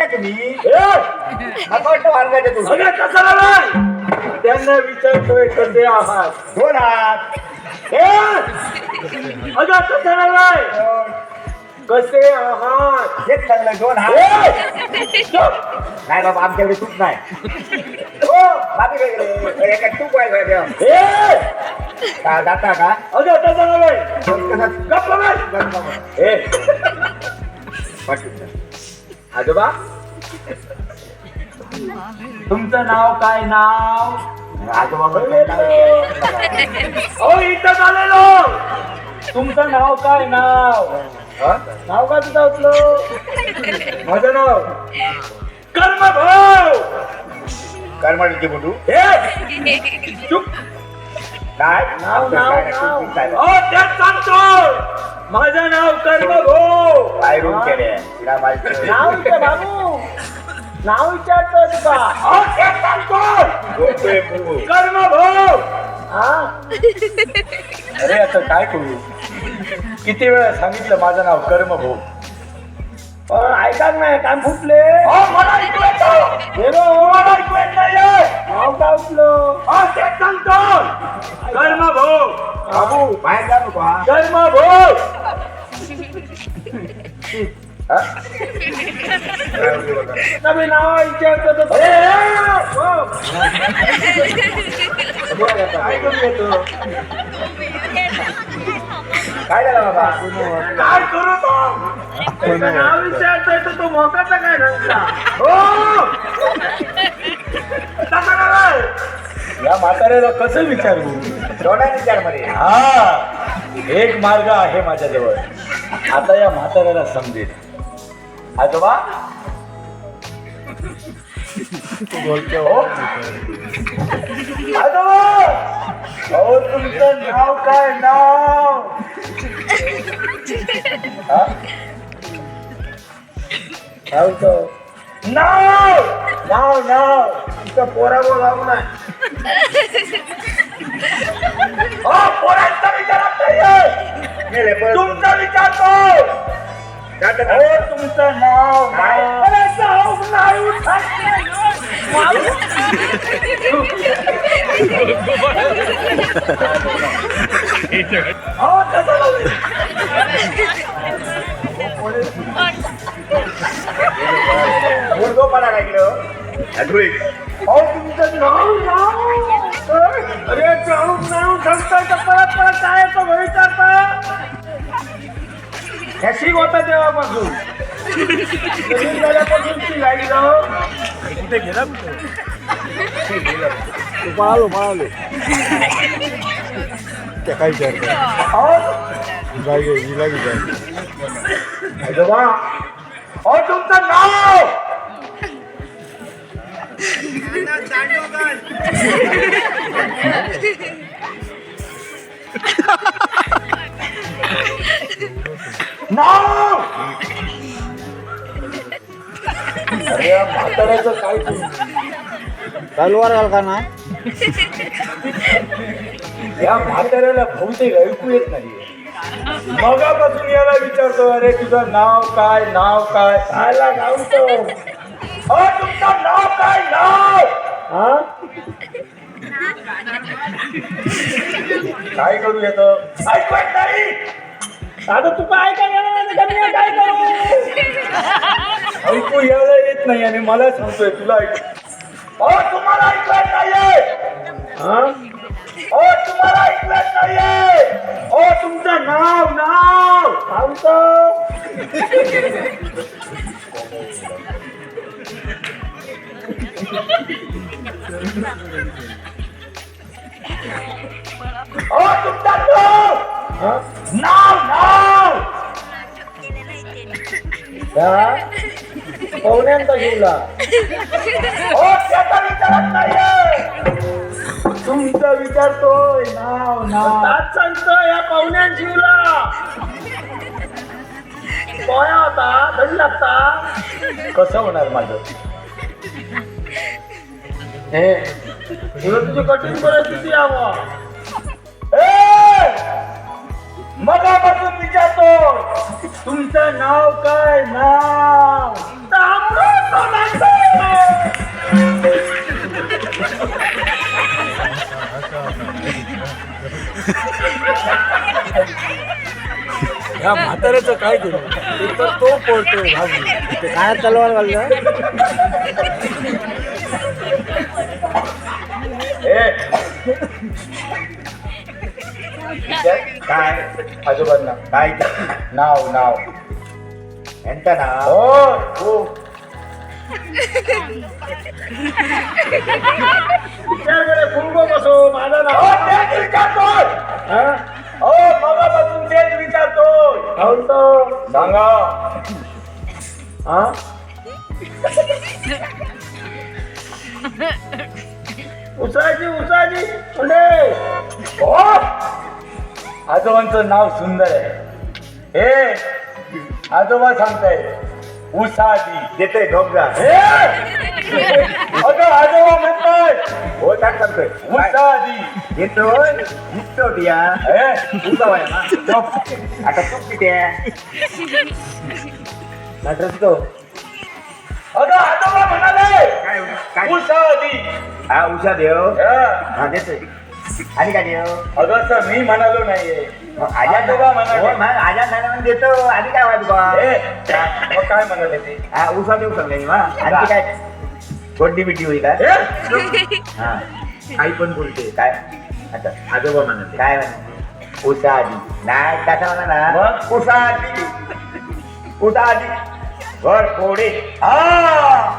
काय तुम्ही असं वाटतं वारगायचं तुम्ही अगं कसा नाही त्यांना विचारतोय कसे आहात दोन हात अगं कसा नाही कसे आहात हेच चांगलं दोन हात नाही बाबा आमच्याकडे तूप नाही हो बाबी काय केलं एका तूप आहे का जाता का अगं कसा नाही गप्प आजोबा तुमचं नाव काय नाव आजोबा अहो इथं झालेलो तुमचं नाव काय नाव नाव का तुझं उचलं माझं नाव कर्मभाऊ करमाडीची बुटू चुप काय नाव नाव नाव काय अहो त्यात सांगतो माझं नाव कर्मभाऊ रूम केले तिला माझी नाव विचार बाबू नाव विचारतोय तुका अहो त्यात सांगतो कर्मभाऊ अरे आता काय करू किती वेळा सांगितलं माझं नाव कर्म भाऊ पण ऐका नाही काम फुटले मला ऐकू नाही नाव का उठलं सांगतो कर्म भाऊ बाबू बाहेर जा नको हा. कर्म भाऊ नवी नाव विचारतो काय करू येतो काय झालं बाबा काय करू तो नाव विचारतोय तर तो मोकाचा काय सांगता हो तसा नाही. या म्हाताऱ्याला कसं विचारू दोन्ही विचार मध्ये हा एक मार्ग आहे माझ्याजवळ आता या म्हाताऱ्याला समजेल आजोबा तू बोलतो हो आजोबा अहो तुमचं नाव काय नाव हा? सांगतो. नाव नाव नाव तुझा पोरावर लागू नाही पोरांचा विचारात नाहीये मेले परत तुमचा विचारतो जातं हो का? तुमचं नाव काय? अरे नाव नाही उठत. हो तसं नाही. मुर्गोपणा लागलं धुळी अहो तुमचं नाव अरे नाव सांगताय तर परत परत काय येतो विचारता ह्या शिक होता तेव्हापासून नवीन झाल्यापासून ती लागलं कुठे गेला पळालो त्या काय आजोबा अहो तुमचं नाव नाव अरे या म्हाताऱ्याचं काय तलवार घाल का ना या म्हाताऱ्याला बहुतेक ऐकू येत नाही मगापासून याला विचारतो अरे तुझं नाव काय खायला गावतो अहो तुमचं नाव काय नाव हा काय करू येतं ऐकत नाही आता तू काय काय काय करू ऐकू यायला येत नाही आणि मला सांगतोय तुला ऐक अहो तुम्हाला ऐकत नाहीये हा अहो तुम्हाला ऐकत नाहीये ओ तुमचं नाव सांगतो अहो तुमचं नाव पवण्यांचा जिल्हा अहो त्याचा विचारत नाहीये तुमचं विचारतोय नाव आज सांगतोय या पाहुण्यान जीवला पोया होता धड लागता कसं होणार माझं हे तुला तुझी कठीण परिस्थिती यावं मगापासून विचारतो तुमचं नाव काय नाव या म्हाताऱ्याचं काय करू एक तर तो पळतोय भाजी ते काय तलवार घाललं काय आजोबांना काय नाव नाव यांचं नाव हो बसो माझा नाव हो मगापासून तेच विचारतो सांगा हा उसाजी उसाजी हो आजोबांचं नाव सुंदर आहे हे आजोबा सांगताय उसाजी देतोय ढोकळा अगं आजोबा म्हणतात हो टाक सांगतोय उसाजी येतोय निघतो दिया उसावाय ना आता चूक किती आहे तो अगं आजोबा म्हणाले काय काय उसाजी हा उषा देव हा. हा देतोय आणि काय देव अगं सर मी म्हणालो नाहीये मग आजाद आजोबा म्हणाले. हो, मग आजाद झाल्यावर देतो आणि काय वाटत बा मग काय म्हणाले ते हा उषा देऊ सांगले मी आणि काय कोणती मिठी होईल काय हा आई पण बोलते काय आता आजोबा म्हणाले काय म्हणाले उषा आधी नाही कसा म्हणा ना मग? उषा आधी उषा आधी घोर फोडे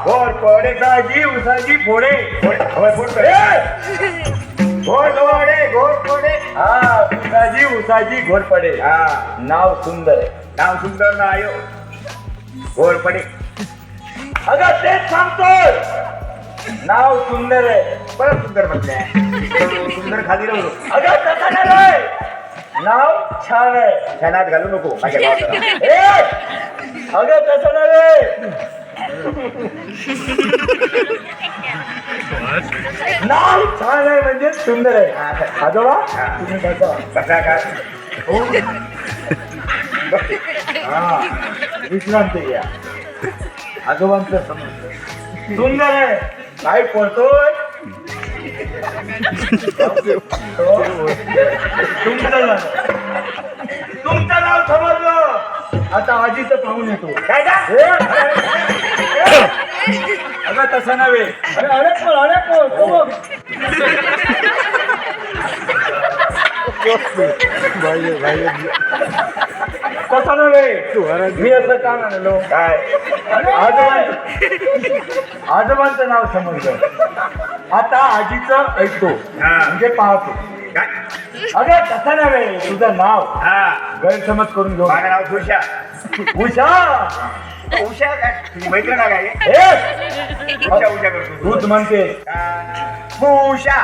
घोर फोडे साजी उसाजी फोडे घोर फोडे घोर फोडे घोर फोडे हा उसाजी उसाजी घोरपडे हा नाव सुंदर आहे नाव सुंदर ना आयो घोर पडे अगं तेच सांगतोय नाव सुंदर आहे परत सुंदर म्हटलंय सुंदर खाली राहू अगं तसं नाही नाव छान आहे छानात घालू नको माझ्या गावाला अगं तसं नाही नाव छान आहे म्हणजे सुंदर आहे आजोबा तुम्ही बसा कसा काय हो. हा विश्रांती घ्या आजोबांचं समज सुंदर आहे काय पळतोय तुमचं नाव समजलं आता आजीचं पाहून येतो काय का अगं तसं नव्हे अरे तो बघ. तसं नव्हे मी असं का म्हणलो काय आजोबांचं नाव समजलं आता आजीचं ऐकतो हा. म्हणजे पाहतो काय अगं तसं नव्हे तुझं नाव हा गैरसमज करून घेऊ माझं नाव सुशा उषा उषा काय तुझी मैत्रीण ना काय उषा उषा करतो तूच म्हणते उषा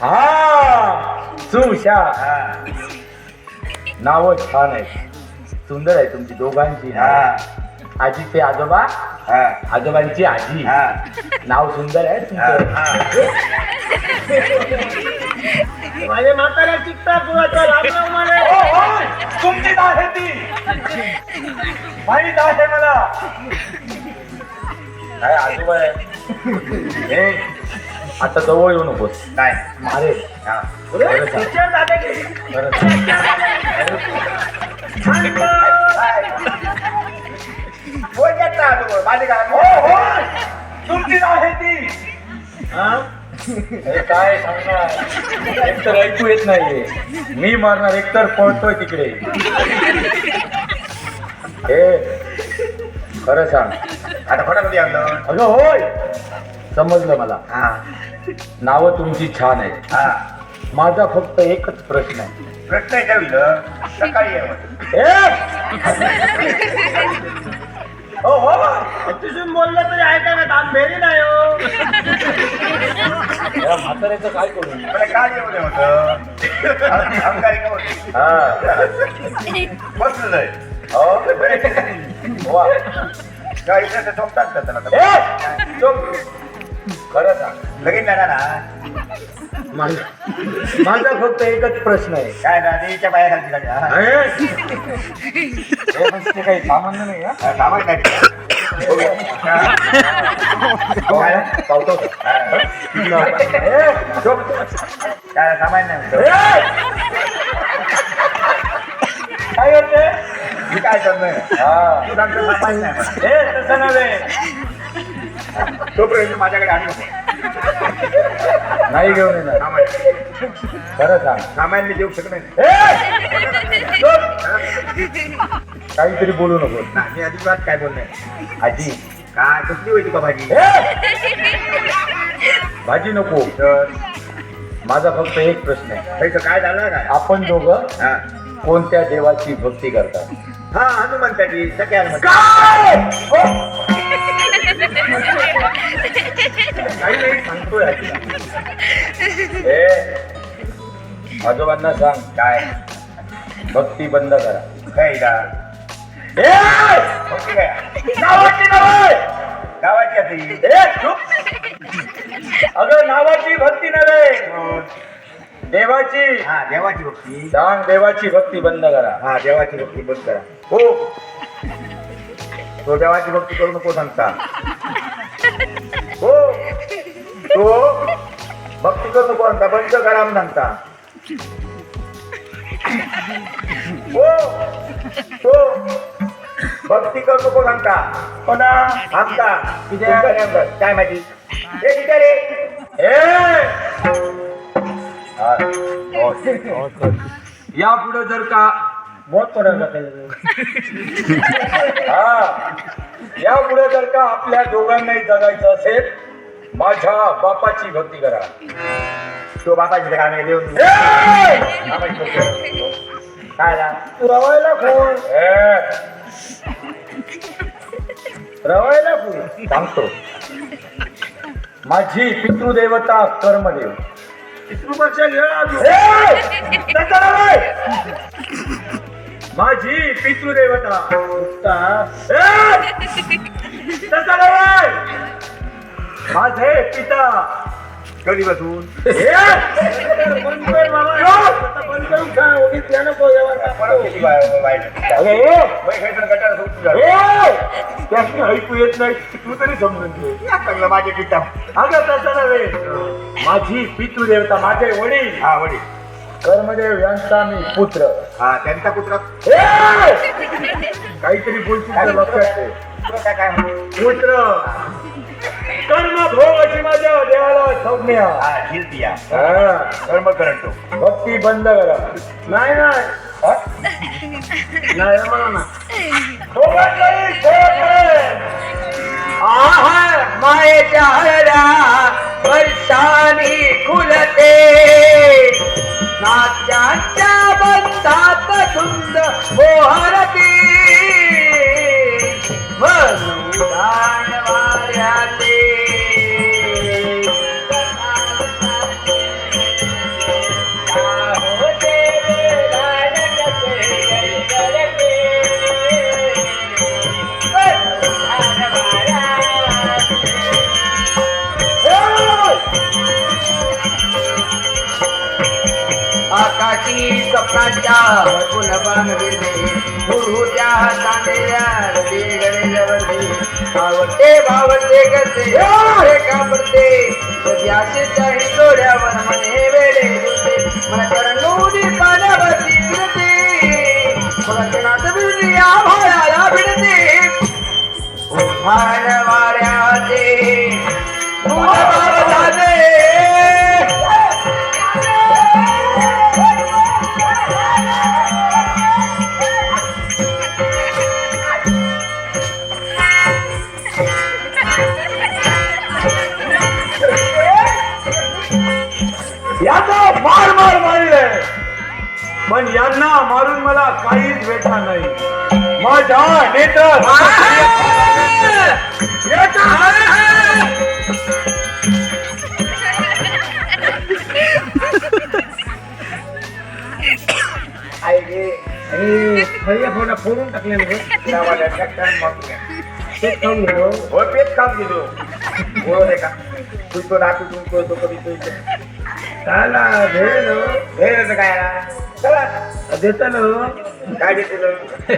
हा सुशा हा नाव छान आहे सुंदर आहे तुमची दोघांची हा आजीचे आजोबा हा आजोबांची आजी हा नाव सुंदर आहे तुमचं माझे म्हाताऱ्या चिकता कुणाचा रामराव माने तुमचीच आहे ती माहीत आहे मला काय आजोबा आहे हे आता जवळ येऊ नकोस काय मारे हा पिक्चर जाते की बोल घेतला तू माझे काय तुमचीच आहे ती हे काय सांगणार एकतर ऐकू येत नाहीये मी मारणार एकतर पळतोय तिकडे हे खरं सांग आता खोटा कधी आणलं अगं होय समजलं मला हा नावं तुमची छान आहेत हा माझा फक्त एकच प्रश्न आहे प्रश्न ठेवलं सकाळी ये म्हटलं. तिथून बोललं तरी ऐका ना काम भेरी नाही हो या म्हाताऱ्याचं काय करू मला काय येऊ दे होतं अहंकारी का होती बसलं जाईल वा. काय इकडे झोपतात का त्याला चुप. खरं सांग लगीन झाला ना माझा फक्त एकच प्रश्न आहे काय ना देवीच्या बाया घालती गाडी हा. हे म्हणजे काही सामान्य नाही हा? हा, सामान नाही काय? पावतो हा. चुप. काय सामान नाही काय होते मी काय करणार हा तू सांगतो सामान नाही म्हणा. हे तसं नव्हे. तोपर्यंत माझ्याकडे आणू नको. नाही घेऊन येणार. सामान खरं सांग. सामान मी देऊ शकत नाही. ए! काहीतरी बोलू नको. नाही, मी अजिबात काय बोलणार. आजी काय कसली होती का भाजी भाजी नको. तर माझा फक्त एक प्रश्न आहे. त्याचं काय झालं काय आपण दोघं हा कोणत्या देवाची भक्ती करतात? हा हनुमंताची सगळ्याला म्हणतात. काही नाही सांगतोय आजीला. ए आजोबांना सांग काय भक्ती बंद करा. काय इला? ए! भक्ती काय नावाची नव्हे. गावाची आता ही. ए, चुप. अगं नावाची भक्ती नव्हे, देवाची. हा देवाची भक्ती. सांग देवाची भक्ती बंद करा. हा देवाची भक्ती बंद करा. हो तो देवाची भक्ती करू नको सांगता. हो तो भक्ती करू नको सांगता बंद करा म्हणून सांगता. हो तो भक्ती करू नको सांगता. हो ना. आमचा काय माहिती हे किती रे या पुढे जर का बहुत पडा या पुढे जर का आपल्या दोघांनाही जगायचं असेल माझ्या बापाची भक्ती करा. तो बापाची गाणे देऊन बापाची भक्ती करा. काय झालं? तू रवायला कोण? रवायला कोण सांगतो. माझी पितृदेवता कर्मदेव. माझी पितृदेवता माझे पिता कधी बसून ऐकू येत नाही तू तरी समजून घे. माझे पिता अगं तसं नव्हे. माझी पितृदेवता माझे वडील हा वडील कर्मदेव यांचा मी पुत्र. हा त्यांचा पुत्र काहीतरी बोलतील लक्षात ठेव. काय पुत्र कर्म भोग अशी माझ्या देवाला संज्ञा. हा हिरतिया हा. कर्म करतो. भक्ती बंद करा. नाही नाही हा? नाही म्हणा ना. सोबत नाही, सोबत नाही. आहा मायेच्या हरडा वर्षानी खुलते नात्याच्या बंधात धुंद मोहरती मनुदान वाऱ्याते आकाशी स्वप्नाच्या कुलबान विरणे हुरहुऱ्या चांदेल्या रडे जवळते भावते भावते कसे रे कापडते सध्याचे चाही डोळ्यावर मने वेडे होते मला तरंगुडी पाण्यावरती फिरते मला क्षणात बिरली आभाळाला भिडते उभार वाऱ्याते याचा मार मार मारले पण यांना मारून मला काहीच भेटणार नाही. माझ्या नेत्र फोडून टाकले पेट काम गेलो बोल का तू तो राहतो तू तो कधी तू भेट काय चला देत काय देते